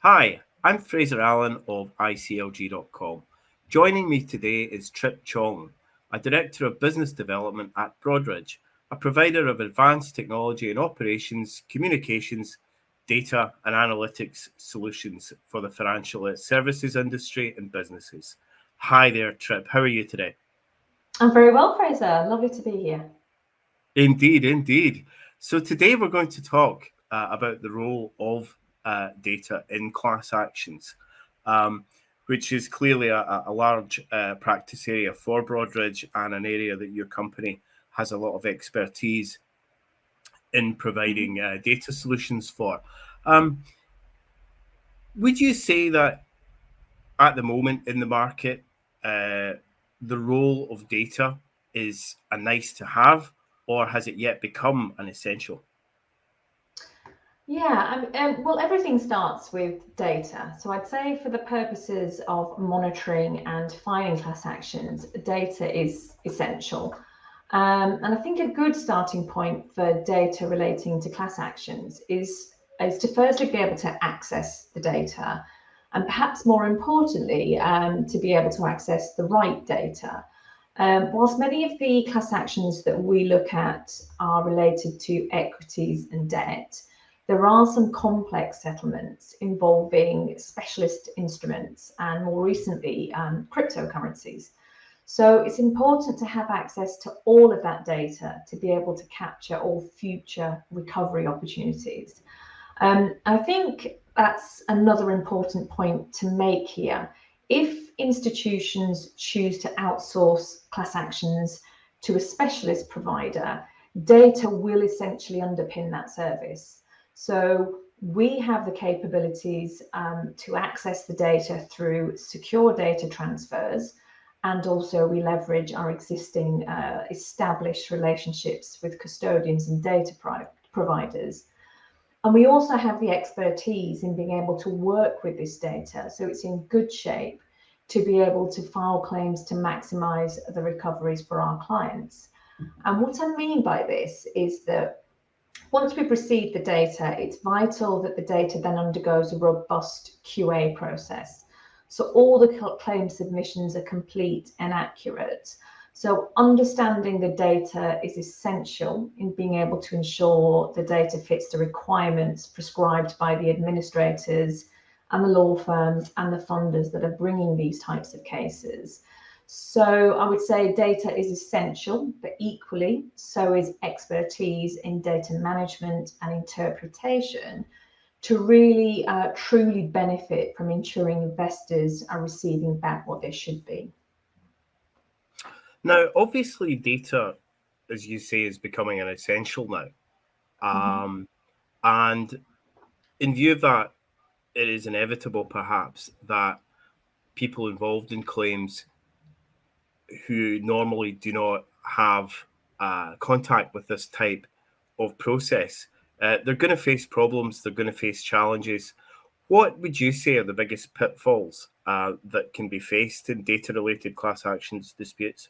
Hi, I'm Fraser Allen of ICLG.com. Joining me today is Trip Chong, a Director of Business Development at Broadridge, a provider of advanced technology and operations, communications, data and analytics solutions for the financial services industry and businesses. Hi there, Trip. How are you today? I'm very well, Fraser. Lovely to be here. Indeed. So today we're going to talk about the role of data in class actions, which is clearly a large practice area for Broadridge and an area that your company has a lot of expertise in providing data solutions for. Um, would you say that at the moment in the market, the role of data is a nice to have, or has it yet become an essential? Yeah, well, everything starts with data. So I'd say for the purposes of monitoring and filing class actions, data is essential. And I think a good starting point for data relating to class actions is to firstly be able to access the data, and perhaps more importantly, to be able to access the right data. Whilst many of the class actions that we look at are related to equities and debt, there are some complex settlements involving specialist instruments and more recently cryptocurrencies. So it's important to have access to all of that data to be able to capture all future recovery opportunities. I think that's another important point to make here. If institutions choose to outsource class actions to a specialist provider, data will essentially underpin that service. So we have the capabilities to access the data through secure data transfers, and also we leverage our existing established relationships with custodians and data providers. And we also have the expertise in being able to work with this data, so it's in good shape to be able to file claims to maximize the recoveries for our clients. And what I mean by this is that once we've received the data, it's vital that the data then undergoes a robust QA process. So all the claim submissions are complete and accurate. So understanding the data is essential in being able to ensure the data fits the requirements prescribed by the administrators and the law firms and the funders that are bringing these types of cases. So I would say data is essential, but equally so is expertise in data management and interpretation to really truly benefit from ensuring investors are receiving back what they should be. Now, obviously, data, as you say, is becoming an essential now. And in view of that, it is inevitable, perhaps, that people involved in claims who normally do not have contact with this type of process, they're going to face problems, they're going to face challenges. What would you say are the biggest pitfalls that can be faced in data-related class actions disputes?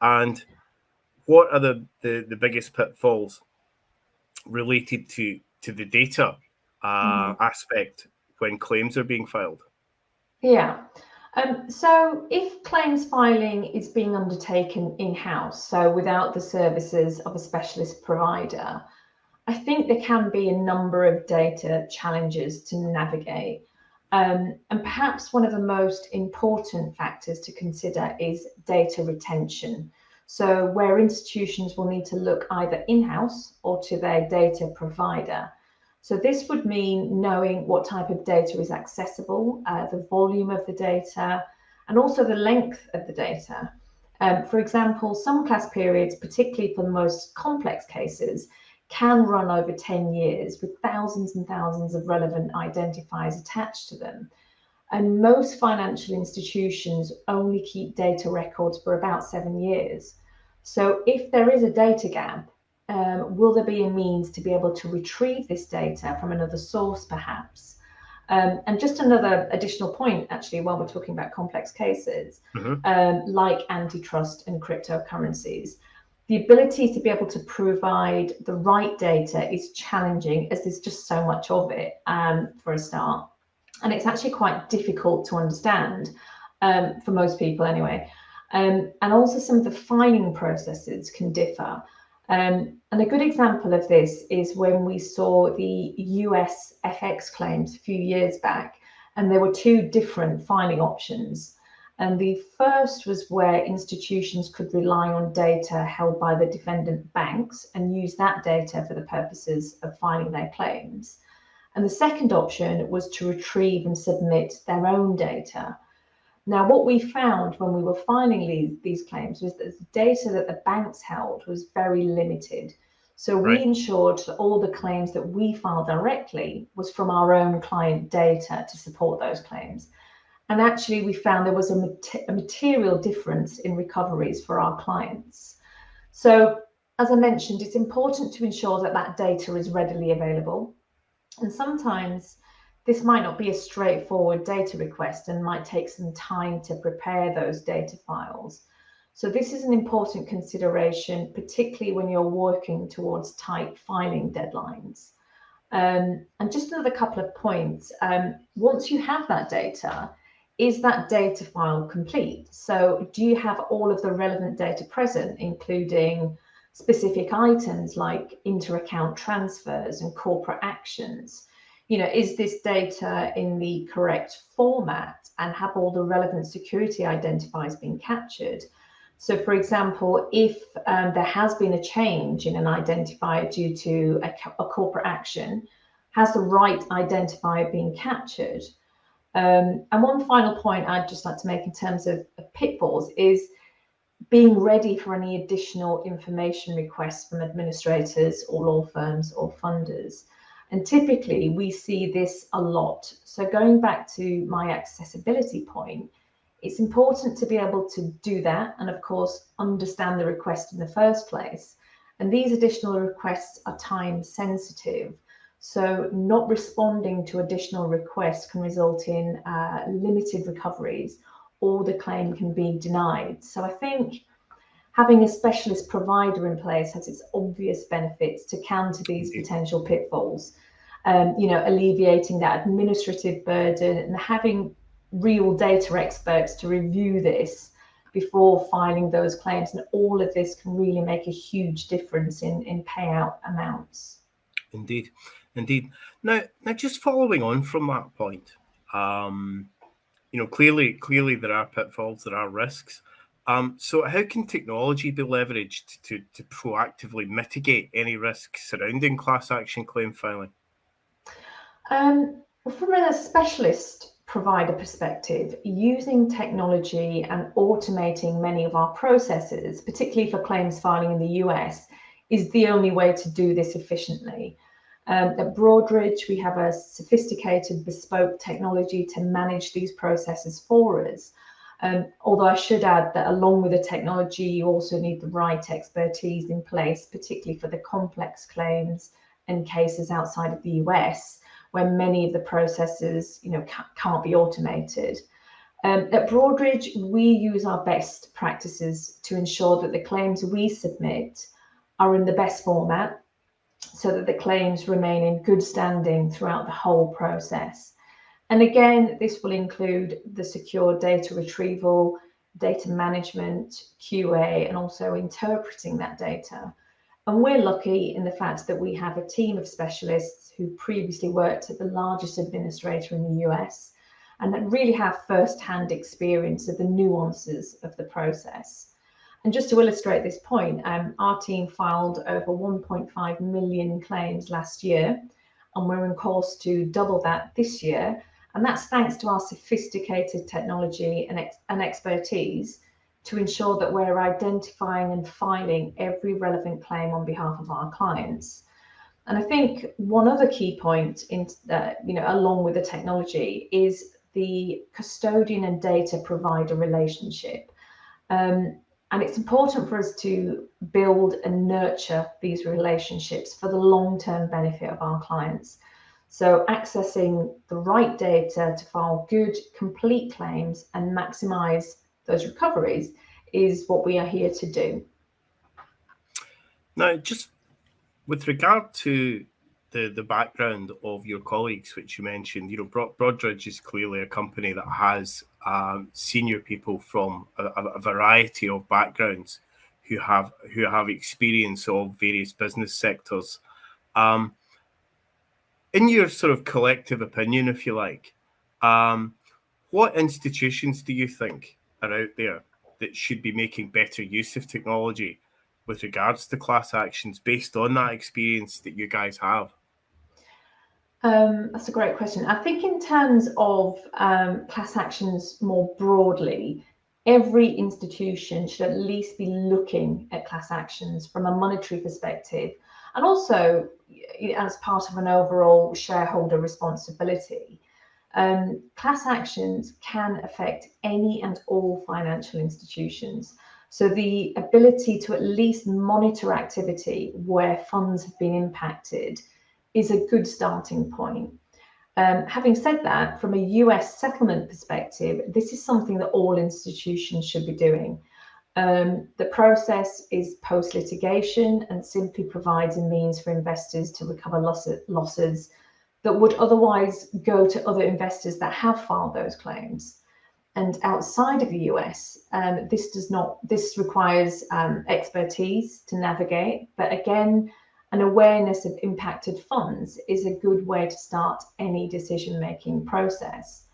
And what are the biggest pitfalls related to the data aspect when claims are being filed? Yeah. So if claims filing is being undertaken in-house, so without the services of a specialist provider, I think there can be a number of data challenges to navigate. And perhaps one of the most important factors to consider is data retention. So where institutions will need to look either in-house or to their data provider. So this would mean knowing what type of data is accessible, the volume of the data, and also the length of the data. For example, some class periods, particularly for the most complex cases, can run over 10 years with thousands and thousands of relevant identifiers attached to them. And most financial institutions only keep data records for about 7 years. So if there is a data gap, will there be a means to be able to retrieve this data from another source, perhaps? And just another additional point, actually, while we're talking about complex cases, like antitrust and cryptocurrencies, the ability to be able to provide the right data is challenging as there's just so much of it, for a start. and it's actually quite difficult to understand for most people anyway. And also some of the filing processes can differ. And a good example of this is when we saw the US FX claims a few years back, and there were two different filing options. And the first was where institutions could rely on data held by the defendant banks and use that data for the purposes of filing their claims. And the second option was to retrieve and submit their own data. Now, what we found when we were filing these claims was that the data that the banks held was very limited. So we ensured that all the claims that we filed directly was from our own client data to support those claims. And actually, we found there was a material difference in recoveries for our clients. So, as I mentioned, it's important to ensure that that data is readily available. And sometimes this might not be a straightforward data request and might take some time to prepare those data files. So this is an important consideration, particularly when you're working towards tight filing deadlines. And just another couple of points. Once you have that data, is that data file complete? So do you have all of the relevant data present, including specific items like inter-account transfers and corporate actions? You know, is this data in the correct format and have all the relevant security identifiers been captured? So, for example, if there has been a change in an identifier due to a corporate action, has the right identifier been captured? And one final point I'd just like to make in terms of pitfalls is being ready for any additional information requests from administrators or law firms or funders. And typically we see this a lot. So going back to my accessibility point, it's important to be able to do that and of course understand the request in the first place. And these additional requests are time sensitive. So not responding to additional requests can result in limited recoveries or the claim can be denied. So I think having a specialist provider in place has its obvious benefits to counter these potential pitfalls. You know, alleviating that administrative burden and having real data experts to review this before filing those claims. And all of this can really make a huge difference in payout amounts. Indeed, indeed. Now, just following on from that point, you know, clearly there are pitfalls, there are risks. So how can technology be leveraged to proactively mitigate any risks surrounding class action claim filing? From a specialist provider perspective, using technology and automating many of our processes, particularly for claims filing in the US, is the only way to do this efficiently. At Broadridge, we have a sophisticated bespoke technology to manage these processes for us. Although I should add that along with the technology, you also need the right expertise in place, particularly for the complex claims and cases outside of the US, where many of the processes, you know, can't be automated. At Broadridge, we use our best practices to ensure that the claims we submit are in the best format so that the claims remain in good standing throughout the whole process. And again, this will include the secure data retrieval, data management, QA, and also interpreting that data. And we're lucky in the fact that we have a team of specialists who previously worked at the largest administrator in the US and that really have first-hand experience of the nuances of the process. And just to illustrate this point, our team filed over 1.5 million claims last year, and we're on course to double that this year. And that's thanks to our sophisticated technology and expertise to ensure that we're identifying and filing every relevant claim on behalf of our clients. And I think one other key point in, you know, along with the technology is the custodian and data provider relationship. And it's important for us to build and nurture these relationships for the long-term benefit of our clients. So accessing the right data to file good, complete claims and maximize those recoveries is what we are here to do. Now, just with regard to the background of your colleagues, which you mentioned. Broadridge is clearly a company that has senior people from a variety of backgrounds who have experience of various business sectors. In your sort of collective opinion, if you like, what institutions do you think are out there that should be making better use of technology with regards to class actions based on that experience that you guys have? That's a great question. I think in terms of class actions more broadly, every institution should at least be looking at class actions from a monetary perspective, and also as part of an overall shareholder responsibility. Class actions can affect any and all financial institutions. So the ability to at least monitor activity where funds have been impacted is a good starting point. Having said that, from a US settlement perspective, this is something that all institutions should be doing. The process is post-litigation and simply provides a means for investors to recover losses that would otherwise go to other investors that have filed those claims. And outside of the US, this requires expertise to navigate, but again, an awareness of impacted funds is a good way to start any decision-making process.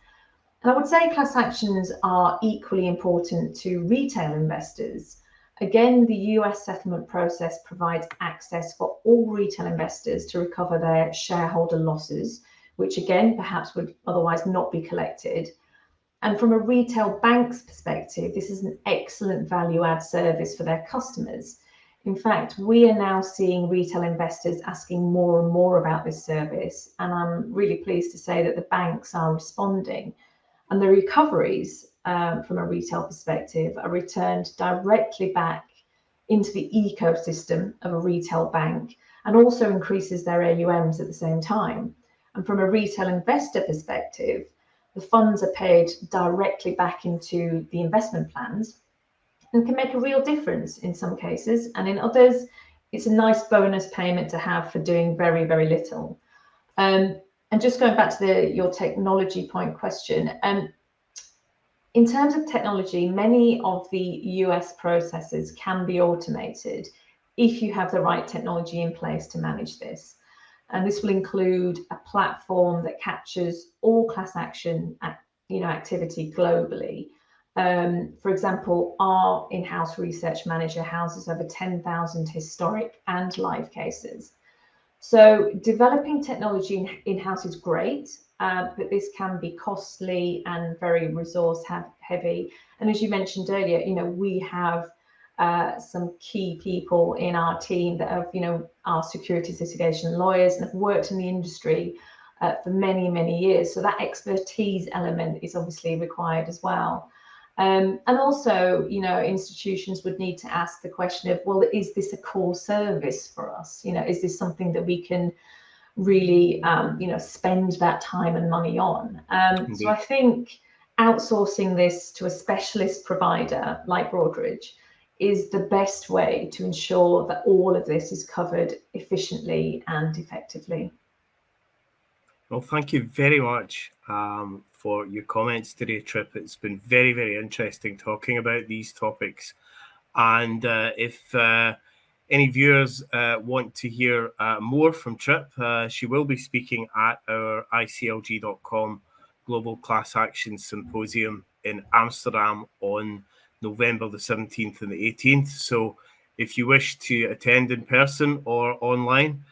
And I would say class actions are equally important to retail investors. Again, the US settlement process provides access for all retail investors to recover their shareholder losses, which again, perhaps would otherwise not be collected. And from a retail bank's perspective, this is an excellent value-add service for their customers. In fact, we are now seeing retail investors asking more and more about this service, and I'm really pleased to say that the banks are responding. And the recoveries from a retail perspective are returned directly back into the ecosystem of a retail bank, and also increases their AUMs at the same time. And from a retail investor perspective, the funds are paid directly back into the investment plans and can make a real difference in some cases, and in others, it's a nice bonus payment to have for doing very, very little. And just going back to your technology point question, in terms of technology, many of the US processes can be automated if you have the right technology in place to manage this. And this will include a platform that captures all class action activity globally. For example, our in-house research manager houses over 10,000 historic and live cases. So developing technology in-house is great, but this can be costly and very resource heavy. And as you mentioned earlier, we have some key people in our team that have, are securities litigation lawyers and have worked in the industry for many, many years. So that expertise element is obviously required as well. And also, institutions would need to ask the question of, well, is this a core service for us? Is this something that we can really, spend that time and money on? So I think outsourcing this to a specialist provider like Broadridge is the best way to ensure that all of this is covered efficiently and effectively. Well, thank you very much for your comments today, Trip. It's been very, very interesting talking about these topics. And if any viewers want to hear more from Trip, she will be speaking at our ICLG.com Global Class Actions Symposium in Amsterdam on November the 17th and the 18th. So if you wish to attend in person or online,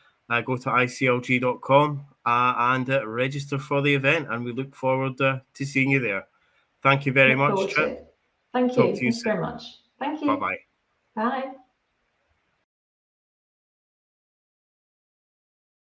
go to ICLG.com and register for the event. And we look forward to seeing you there. Thank you very much, Trip. Thank you. Thank you very much. Thank you. Bye-bye. Bye.